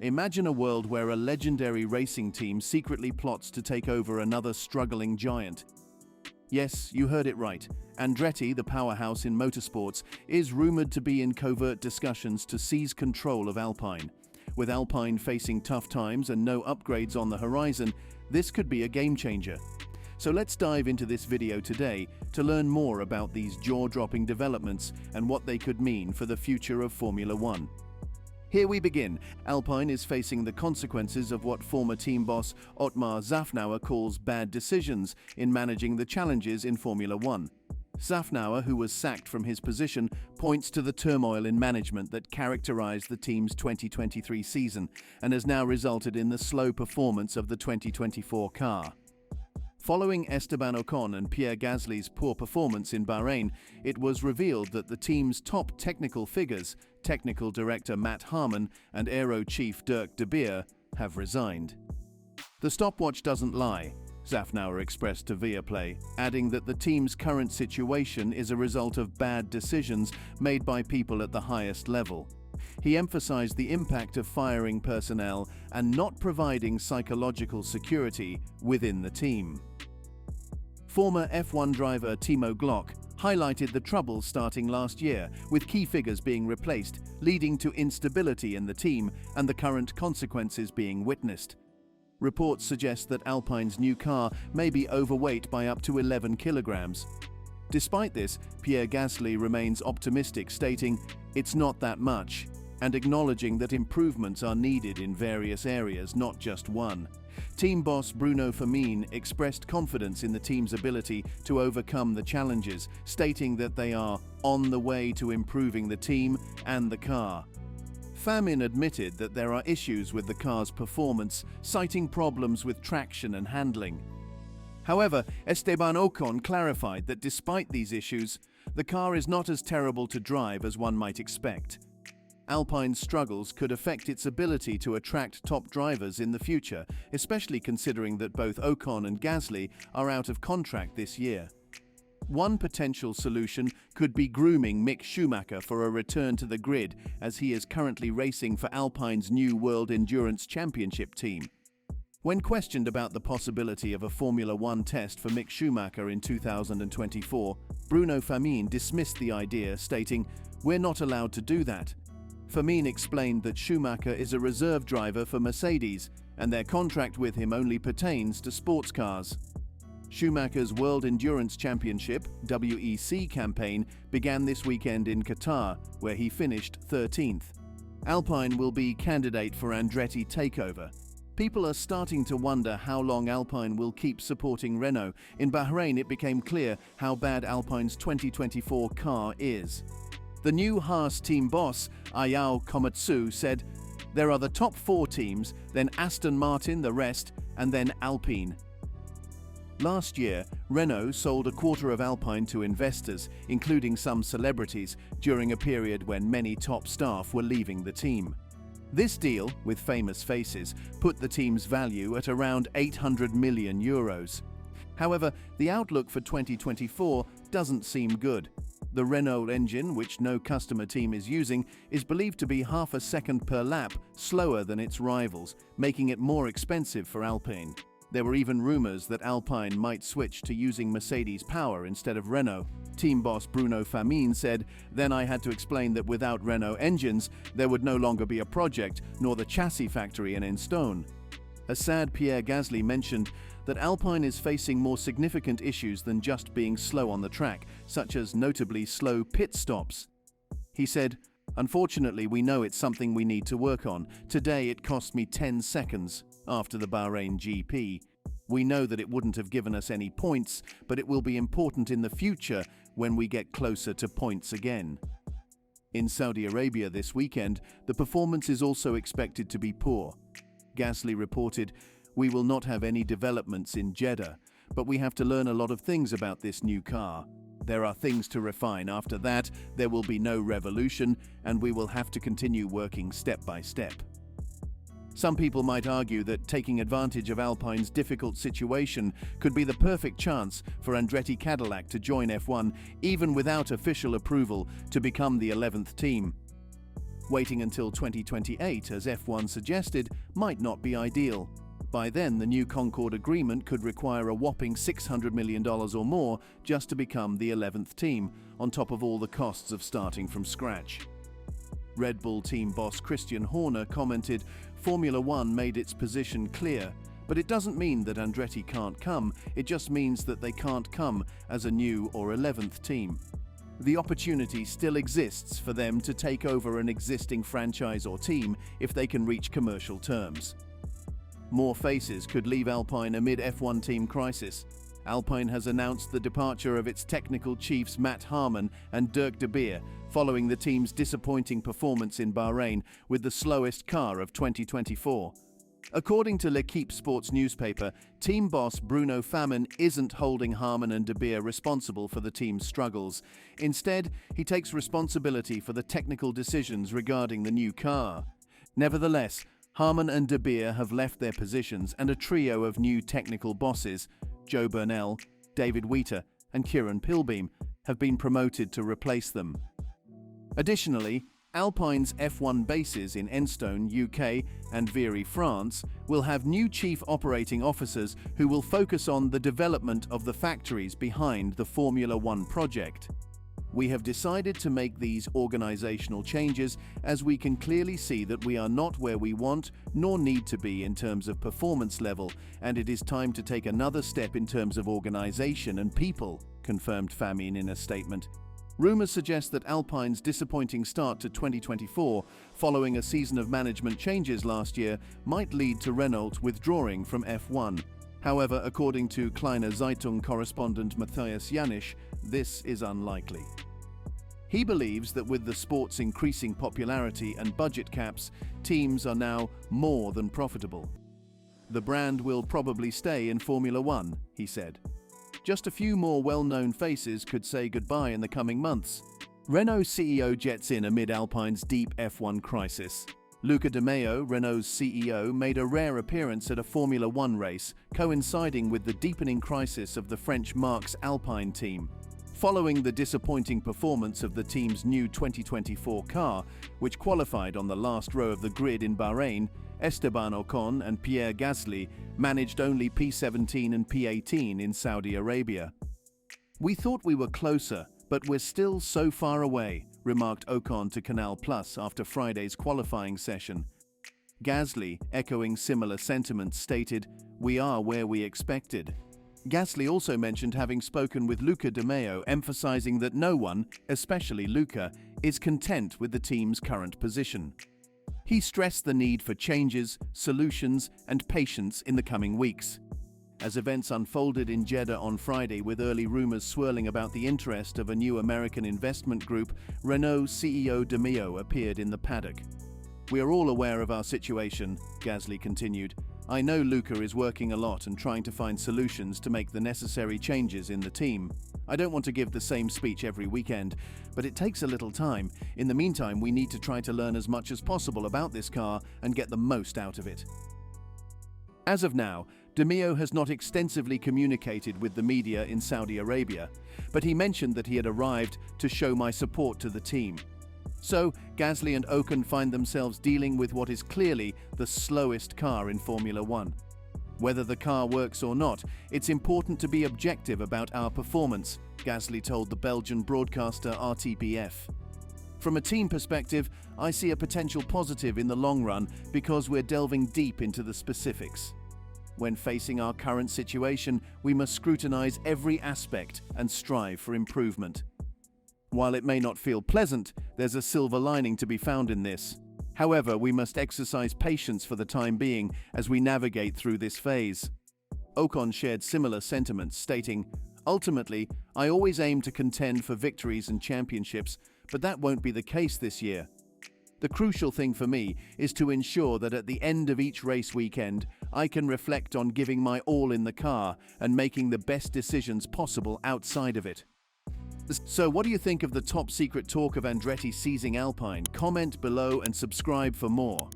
Imagine a world where a legendary racing team secretly plots to take over another struggling giant. Yes, you heard it right. Andretti, the powerhouse in motorsports, is rumored to be in covert discussions to seize control of Alpine. With Alpine facing tough times and no upgrades on the horizon, this could be a game changer. So let's dive into this video today to learn more about these jaw-dropping developments and what they could mean for the future of Formula One. Here we begin. Alpine is facing the consequences of what former team boss Otmar Szafnauer calls bad decisions in managing the challenges in Formula One. Szafnauer, who was sacked from his position, points to the turmoil in management that characterized the team's 2023 season and has now resulted in the slow performance of the 2024 car. Following Esteban Ocon and Pierre Gasly's poor performance in Bahrain, it was revealed that the team's top technical figures, technical director Matt Harmon and aero chief Dirk de Beer, have resigned. The stopwatch doesn't lie, Szafnauer expressed to Viaplay, adding that the team's current situation is a result of bad decisions made by people at the highest level. He emphasized the impact of firing personnel and not providing psychological security within the team. Former F1 driver Timo Glock highlighted the troubles starting last year, with key figures being replaced, leading to instability in the team and the current consequences being witnessed. Reports suggest that Alpine's new car may be overweight by up to 11 kilograms. Despite this, Pierre Gasly remains optimistic, stating, "It's not that much," and acknowledging that improvements are needed in various areas, not just one. Team boss Bruno Famin expressed confidence in the team's ability to overcome the challenges, stating that they are on the way to improving the team and the car. Famin admitted that there are issues with the car's performance, citing problems with traction and handling. However, Esteban Ocon clarified that despite these issues, the car is not as terrible to drive as one might expect. Alpine's struggles could affect its ability to attract top drivers in the future, especially considering that both Ocon and Gasly are out of contract this year. One potential solution could be grooming Mick Schumacher for a return to the grid, as he is currently racing for Alpine's new World Endurance Championship team. When questioned about the possibility of a Formula One test for Mick Schumacher in 2024, Bruno Famin dismissed the idea, stating, "We're not allowed to do that." Famin explained that Schumacher is a reserve driver for Mercedes, and their contract with him only pertains to sports cars. Schumacher's World Endurance Championship (WEC) campaign began this weekend in Qatar, where he finished 13th. Alpine will be candidate for Andretti takeover. People are starting to wonder how long Alpine will keep supporting Renault. In Bahrain, it became clear how bad Alpine's 2024 car is. The new Haas team boss, Ayao Komatsu, said, "There are the top 4 teams, then Aston Martin, the rest, and then Alpine." Last year, Renault sold a quarter of Alpine to investors, including some celebrities, during a period when many top staff were leaving the team. This deal, with famous faces, put the team's value at around €800 million. However, the outlook for 2024 doesn't seem good. The Renault engine, which no customer team is using, is believed to be half a second per lap slower than its rivals, making it more expensive for Alpine. There were even rumors that Alpine might switch to using Mercedes power instead of Renault. Team boss Bruno Famin said, "Then I had to explain that without Renault engines, there would no longer be a project, nor the chassis factory in stone." A sad Pierre Gasly mentioned that Alpine is facing more significant issues than just being slow on the track, such as notably slow pit stops. He said, "Unfortunately, we know it's something we need to work on. Today it cost me 10 seconds after the Bahrain GP. We know that it wouldn't have given us any points, but it will be important in the future when we get closer to points again." In Saudi Arabia this weekend, the performance is also expected to be poor. Gasly reported, "We will not have any developments in Jeddah, but we have to learn a lot of things about this new car. There are things to refine. After that, there will be no revolution, and we will have to continue working step by step." Some people might argue that taking advantage of Alpine's difficult situation could be the perfect chance for Andretti Cadillac to join F1, even without official approval, to become the 11th team. Waiting until 2028, as F1 suggested, might not be ideal. By then, the new Concord agreement could require a whopping $600 million or more just to become the 11th team, on top of all the costs of starting from scratch. Red Bull team boss Christian Horner commented, "Formula One made its position clear, but it doesn't mean that Andretti can't come, it just means that they can't come as a new or 11th team. The opportunity still exists for them to take over an existing franchise or team if they can reach commercial terms." More faces could leave Alpine amid F1 team crisis. Alpine has announced the departure of its technical chiefs Matt Harmon and Dirk de Beer, following the team's disappointing performance in Bahrain with the slowest car of 2024. According to L'Equipe Sports newspaper, team boss Bruno Famin isn't holding Harmon and de Beer responsible for the team's struggles. Instead, he takes responsibility for the technical decisions regarding the new car. Nevertheless, Harmon and de Beer have left their positions, and a trio of new technical bosses, Joe Burnell, David Wheater, and Kieran Pilbeam, have been promoted to replace them. Additionally, Alpine's F1 bases in Enstone, UK, and Viry, France, will have new chief operating officers who will focus on the development of the factories behind the Formula One project. "We have decided to make these organizational changes as we can clearly see that we are not where we want nor need to be in terms of performance level, and it is time to take another step in terms of organization and people," confirmed Famin in a statement. Rumors suggest that Alpine's disappointing start to 2024, following a season of management changes last year, might lead to Renault withdrawing from F1. However, according to Kleine Zeitung correspondent Matthias Janisch, this is unlikely. He believes that with the sport's increasing popularity and budget caps, teams are now more than profitable. "The brand will probably stay in Formula One," he said. Just a few more well-known faces could say goodbye in the coming months. Renault CEO jets in amid Alpine's deep F1 crisis. Luca De Meo, Renault's CEO, made a rare appearance at a Formula One race, coinciding with the deepening crisis of the French Marque's Alpine team. Following the disappointing performance of the team's new 2024 car, which qualified on the last row of the grid in Bahrain, Esteban Ocon and Pierre Gasly managed only P17 and P18 in Saudi Arabia. "We thought we were closer, but we're still so far away," remarked Ocon to Canal Plus after Friday's qualifying session. Gasly, echoing similar sentiments, stated, "We are where we expected." Gasly also mentioned having spoken with Luca De Meo, emphasizing that no one, especially Luca, is content with the team's current position. He stressed the need for changes, solutions, and patience in the coming weeks. As events unfolded in Jeddah on Friday, with early rumors swirling about the interest of a new American investment group, Renault CEO De Meo appeared in the paddock. "We are all aware of our situation," Gasly continued. "I know Luca is working a lot and trying to find solutions to make the necessary changes in the team. I don't want to give the same speech every weekend, but it takes a little time. In the meantime, we need to try to learn as much as possible about this car and get the most out of it." As of now, De Meo has not extensively communicated with the media in Saudi Arabia, but he mentioned that he had arrived to show my support to the team. So, Gasly and Ocon find themselves dealing with what is clearly the slowest car in Formula One. "Whether the car works or not, it's important to be objective about our performance," Gasly told the Belgian broadcaster RTBF. "From a team perspective, I see a potential positive in the long run because we're delving deep into the specifics. When facing our current situation, we must scrutinize every aspect and strive for improvement. While it may not feel pleasant, there's a silver lining to be found in this. However, we must exercise patience for the time being as we navigate through this phase." Ocon shared similar sentiments, stating, "Ultimately, I always aim to contend for victories and championships, but that won't be the case this year. The crucial thing for me is to ensure that at the end of each race weekend, I can reflect on giving my all in the car and making the best decisions possible outside of it." So what do you think of the top secret talk of Andretti seizing Alpine? Comment below and subscribe for more.